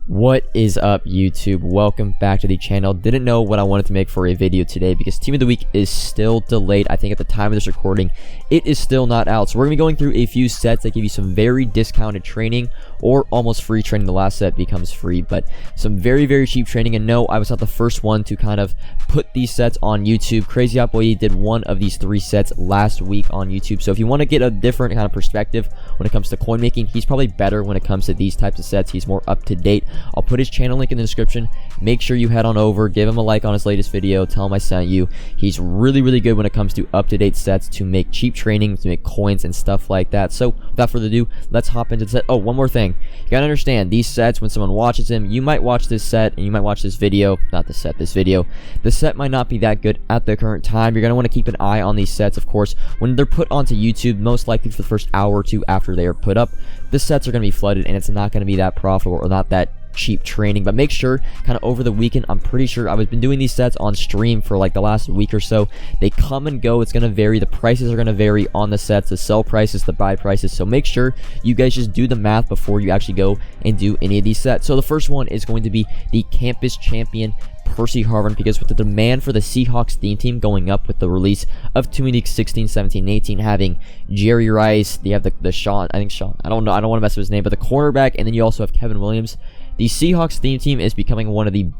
What is up, YouTube? Welcome back to the channel. Didn't know what I wanted to make for a video today because Team of the Week is still delayed. I think at the time of this recording, it is still not out. So we're going to be going through a few sets that give you some very discounted training or almost free training. The last set becomes free, but some very, very cheap training. And no, I was not the first one to kind of put these sets on YouTube. Crazy Hot Boy did one of these 3 sets last week on YouTube. So if you want to get a different kind of perspective when it comes to coin making, he's probably better when it comes to these types of sets. He's more up to date. I'll put his channel link in the description. Make sure you head on over, give him a like on his latest video, tell him I sent you. He's really, really good when it comes to up-to-date sets to make cheap training, to make coins and stuff like that. So without further ado, let's hop into the set. Oh, one more thing. You gotta understand, these sets, when someone watches them, you might watch this set and you might watch this video, not the set, this video. The set might not be that good at the current time. You're gonna want to keep an eye on these sets, of course. When they're put onto YouTube, most likely for the first hour or two after they are put up, the sets are gonna be flooded and it's not gonna be that profitable or not that cheap training. But make sure kind of over the weekend, I'm pretty sure I've been doing these sets on stream for like the last week or so. They come and go. It's going to vary. The prices are going to vary on the sets, the sell prices, the buy prices. So make sure you guys just do the math before you actually go and do any of these sets. So the first one is going to be the campus champion Percy Harvin, because with the demand for the Seahawks theme team going up with the release of Team Week 16, 17, 18, having Jerry Rice, you have the Sean, I don't know, I don't want to mess with his name, but the cornerback, and then you also have Kevin Williams. The Seahawks theme team is becoming one of the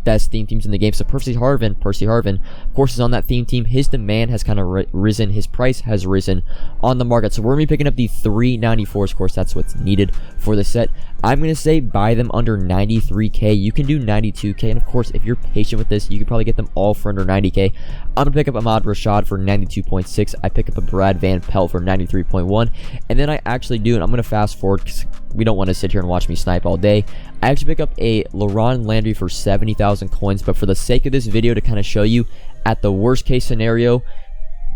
best theme teams in the game. So Percy Harvin, of course, is on that theme team. His demand has kind of risen. His price has risen on the market. So we're going to be picking up the 394s. Of course, that's what's needed for the set. I'm going to say buy them under 93k. You can do 92k. And of course, if you're patient with this, you can probably get them all for under 90k. I'm going to pick up Ahmad Rashad for 92.6. I pick up a Brad Van Pelt for 93.1. And then I actually do, and I'm going to fast forward because we don't want to sit here and watch me snipe all day. I actually pick up a LaRon Landry for 70,000 coins, but for the sake of this video to kind of show you at the worst case scenario,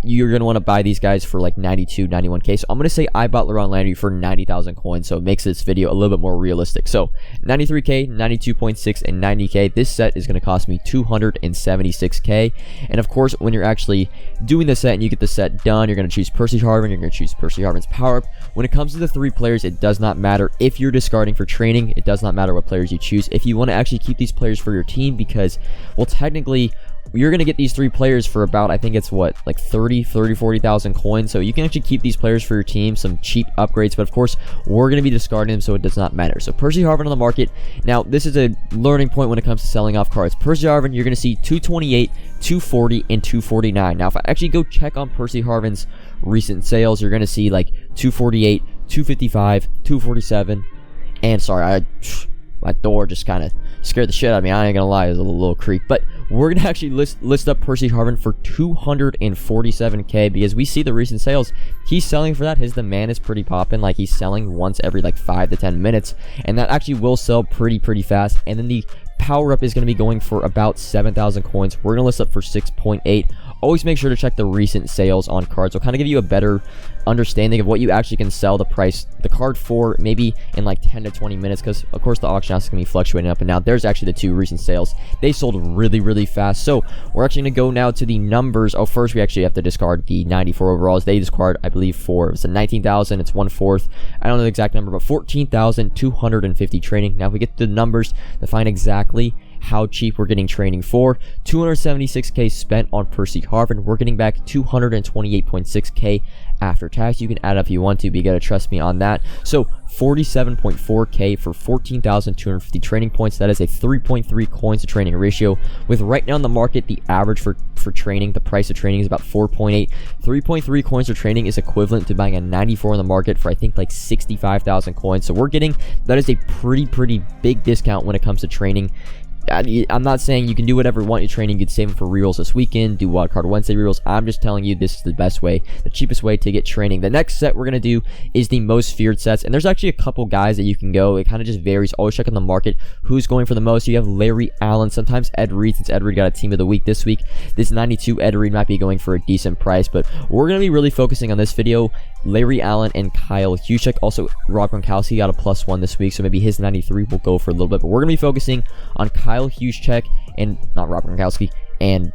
you're going to want to buy these guys for like 92, 91k. So I'm going to say I bought LaRon Landry for 90,000 coins, so it makes this video a little bit more realistic. So 93k, 92.6, and 90k. This set is going to cost me 276k. And of course, when you're actually doing the set and you get the set done, you're going to choose Percy Harvin. You're going to choose Percy Harvin's power up. When it comes to the 3 players, it does not matter if you're discarding for training. It does not matter what players you choose. If you want to actually keep these players for your team, because, well, technically, you're going to get these 3 players for about, I think it's what, like 40,000 coins. So you can actually keep these players for your team, some cheap upgrades. But of course, we're going to be discarding them, so it does not matter. So Percy Harvin on the market. Now, this is a learning point when it comes to selling off cards. Percy Harvin, you're going to see 228, 240, and 249. Now, if I actually go check on Percy Harvin's recent sales, you're going to see like 248, 255, 247. And sorry, my door just kind of scared the shit out of me. I ain't gonna lie, it was a little creep. But we're gonna actually list up Percy Harvin for 247k because we see the recent sales. He's selling for that. His demand is pretty popping. Like, he's selling once every like 5 to 10 minutes, and that actually will sell pretty fast. And then the power up is going to be going for about 7,000 coins. We're gonna list up for 6.8. Always make sure to check the recent sales on cards. It'll kind of give you a better understanding of what you actually can sell the card for, maybe in like 10 to 20 minutes, because of course the auction house is going to be fluctuating up and down. There's actually the 2 recent sales. They sold really fast. So we're actually going to go now to the numbers. Oh, first we actually have to discard the 94 overalls. They discard, I believe, for, it's a 19,000. It's 1/4. I don't know the exact number, but 14,250 training. Now if we get to the numbers to find exactly how cheap we're getting training for, 276k spent on Percy Harvin. We're getting back 228.6k after tax. You can add up if you want to, but you gotta trust me on that. So 47.4k for 14,250 training points. That is a 3.3 coins to training ratio. With right now in the market, the average for training, the price of training is about 4.8. 3.3 coins for training is equivalent to buying a 94 in the market for, I think, like 65,000 coins. So we're getting, that is a pretty big discount when it comes to training. I'm not saying you can do whatever you want your training. You could save them for rerolls this weekend, do Wildcard Wednesday rerolls. I'm just telling you this is the best way, the cheapest way to get training. The next set we're going to do is the most feared sets, and there's actually a couple guys that you can go. It kind of just varies. Always check on the market who's going for the most. You have Larry Allen, sometimes Ed Reed, since Ed Reed got a team of the week this week. This 92 Ed Reed might be going for a decent price, but we're going to be really focusing on this video Larry Allen and Kyle Juszczyk. Also, Rob Gronkowski got a +1 this week, so maybe his 93 will go for a little bit, but we're going to be focusing on Kyle Juszczyk and not Rob Gronkowski and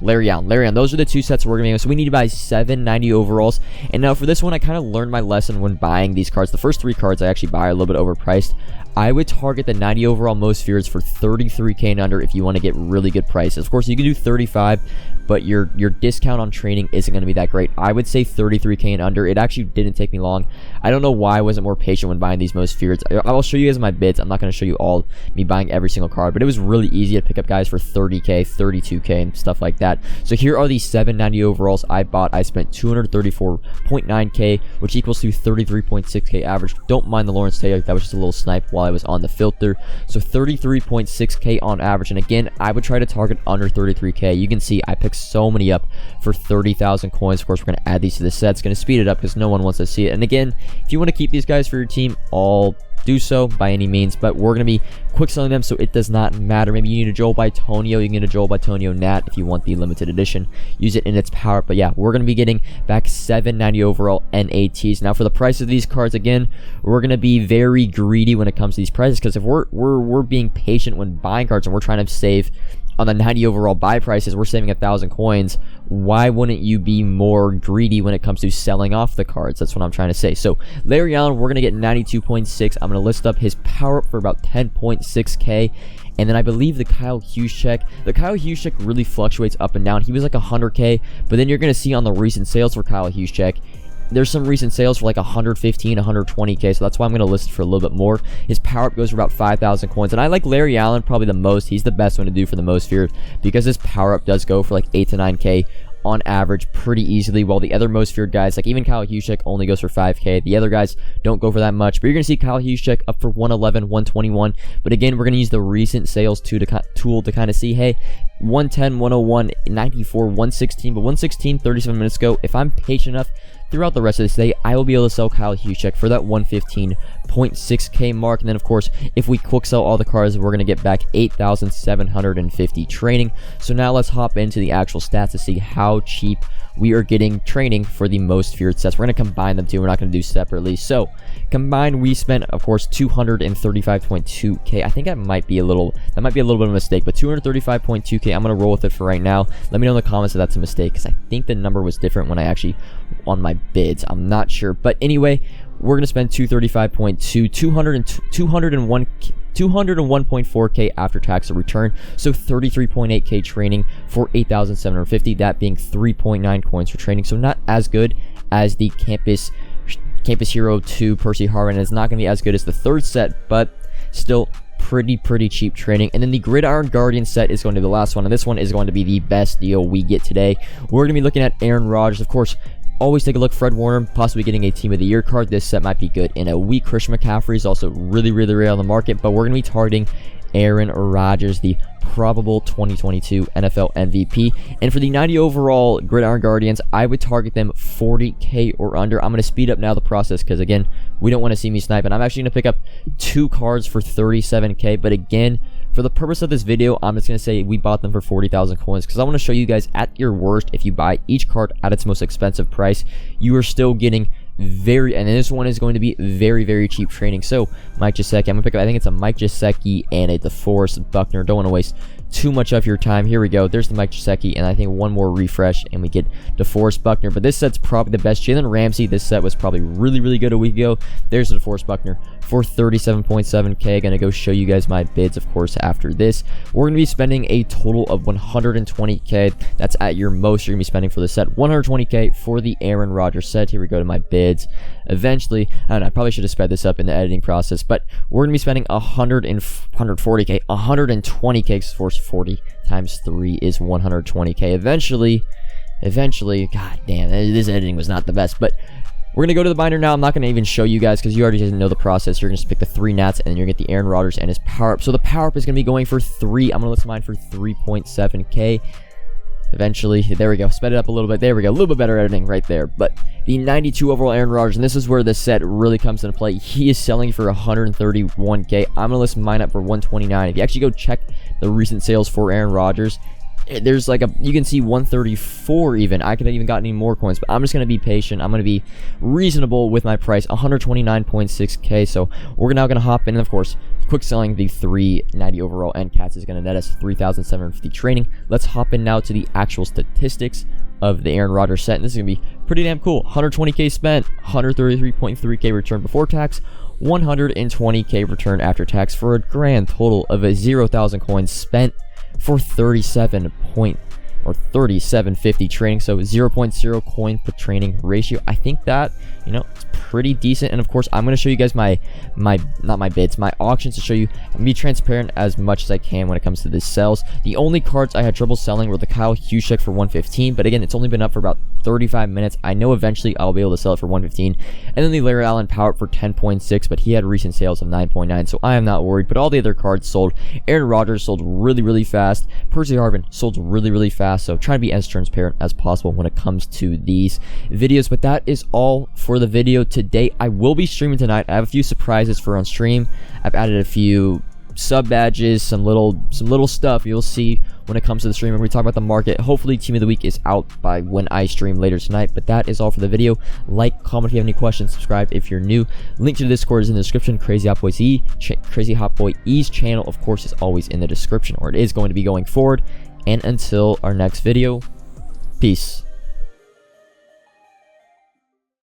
Larry Allen. Those are the two sets we're going to be. So we need to buy 790 overalls. And now for this one, I kind of learned my lesson when buying these cards. The first 3 cards I actually buy are a little bit overpriced. I would target the 90 overall most fears for 33k and under if you want to get really good prices. Of course, you can do 35, but your discount on training isn't going to be that great. I would say 33k and under. It actually didn't take me long. I don't know why I wasn't more patient when buying these most feared. I'll show you guys my bids. I'm not going to show you all me buying every single card, but it was really easy to pick up guys for 30k, 32k, and stuff like that. So here are the 790 overalls I bought. I spent 234.9k, which equals to 33.6k average. Don't mind the Lawrence Taylor. That was just a little snipe while I was on the filter. So 33.6k on average. And again, I would try to target under 33k. You can see I picked so many up for 30,000 coins. Of course, we're going to add these to the set. It's going to speed it up because no one wants to see it. And again, if you want to keep these guys for your team, all do so by any means, but we're going to be quick selling them, so it does not matter. Maybe you need a Joel Bitonio, you can get a Joel Bitonio Nat if you want the limited edition, use it in its power. But yeah, we're going to be getting back 790 overall NATs. Now for the price of these cards, again, we're going to be very greedy when it comes to these prices, because if we're being patient when buying cards and we're trying to save on the 90 overall buy prices, we're saving 1,000 coins. Why wouldn't you be more greedy when it comes to selling off the cards? That's what I'm trying to say. So Larry Allen, we're going to get 92.6. I'm going to list up his power up for about 10.6k. And then I believe the Kyle Hughes check really fluctuates up and down. He was like 100k, but then you're going to see on the recent sales for Kyle Hughes check, there's some recent sales for like 115, 120k, so that's why I'm going to list it for a little bit more. His power up goes for about 5,000 coins, and I like Larry Allen probably the most. He's the best one to do for the most feared because his power up does go for like 8 to 9k on average pretty easily, while the other most feared guys, like even Kyle Juszczyk, only goes for 5k. The other guys don't go for that much, but you're going to see Kyle Juszczyk up for 111, 121. But again, we're going to use the recent sales tool to kind of see, hey, 110, 101, 94, 116, but 116 37 minutes ago. If I'm patient enough throughout the rest of this day, I will be able to sell Kyle Juszczyk for that 115.6k mark. And then of course, if we quick sell all the cards, we're going to get back 8,750 training. So now let's hop into the actual stats to see how cheap we are getting training for the most feared sets. We're going to combine them too. We're not going to do separately. So combined, we spent, of course, 235.2k. I think that might be a little bit of a mistake, but 235.2k. I'm going to roll with it for right now. Let me know in the comments if that's a mistake, because I think the number was different when I actually on my bids. I'm not sure, but anyway, we're going to spend 235.2, 201.4k after tax return, so 33.8k training for 8,750, that being 3.9 coins for training. So not as good as the Campus Hero 2 Percy Harvin. It's not going to be as good as the third set, but still pretty cheap training. And then the Gridiron Guardian set is going to be the last one, and this one is going to be the best deal we get today. We're going to be looking at Aaron Rodgers, of course. Always take a look. Fred Warner, possibly getting a Team of the Year card. This set might be good in a week. Christian McCaffrey is also really rare on the market, but we're going to be targeting Aaron Rodgers, the probable 2022 NFL MVP. And for the 90 overall Gridiron Guardians, I would target them 40k or under. I'm going to speed up now the process because, again, we don't want to see me snipe. And I'm actually going to pick up 2 cards for 37k. But again, for the purpose of this video, I'm just going to say we bought them for 40,000 coins because I want to show you guys at your worst, if you buy each card at its most expensive price, you are still getting and this one is going to be very cheap training. So Mike Gesicki, I'm gonna pick up, I think it's a Mike Gesicki and a DeForest Buckner. Don't want to waste too much of your time. Here we go. There's the Mike Gesicki, and I think one more refresh and we get DeForest Buckner. But this set's probably the best. Jalen Ramsey, this set was probably really good a week ago. There's the DeForest Buckner for 37.7k. Gonna go show you guys my bids, of course, after this. We're gonna be spending a total of 120k. That's at your most you're gonna be spending for the set. 120k for the Aaron Rodgers set. Here we go to my bids. Eventually, I don't know, I probably should have sped this up in the editing process, but we're gonna be spending 140k, 120k for 40 times 3 is 120k. Eventually, god damn, this editing was not the best, but we're going to go to the binder now. I'm not going to even show you guys because you already didn't know the process. You're going to pick the 3 nats, and then you're going to get the Aaron Rodgers and his power up. So the power up is going to be going for 3. I'm going to list mine for 3.7k. Eventually, there we go. Sped it up a little bit. There we go. A little bit better editing right there. But the 92 overall Aaron Rodgers, and this is where the set really comes into play. He is selling for 131k. I'm going to list mine up for 129. If you actually go check the recent sales for Aaron Rodgers, there's like you can see 134 even. I could have even gotten any more coins, but I'm just going to be patient. I'm going to be reasonable with my price, 129.6k. So we're now going to hop in, and of course, quick selling the 390 overall and cats is going to net us 3,750 training. Let's hop in now to the actual statistics of the Aaron Rodgers set, and this is going to be pretty damn cool. 120k spent, 133.3k return before tax, 120k return after tax, for a grand total of a 0,000 coins spent for 3750 training. So 0.0 coin per training ratio. I think that, it's pretty decent. And of course, I'm going to show you guys my auctions to show you and be transparent as much as I can when it comes to the sales. The only cards I had trouble selling were the Kyle Juszczyk for 115, but again, it's only been up for about 35 minutes. I know eventually I'll be able to sell it for 115. And then the Larry Allen Powered for 10.6, but he had recent sales of 9.9, so I am not worried. But all the other cards sold. Aaron Rodgers sold really fast. Percy Harvin sold really fast. So try to be as transparent as possible when it comes to these videos. But that is all for the video today. I will be streaming tonight. I have a few surprises for on stream. I've added a few sub badges, some little stuff you'll see when it comes to the stream when we talk about the market. Hopefully team of the week is out by when I stream later tonight. But that is all for the video. Like, comment if you have any questions, subscribe if you're new. Link to the Discord is in the description. Crazy Hot Boy E's channel, of course, is always in the description, or it is going to be going forward. And until our next video, peace.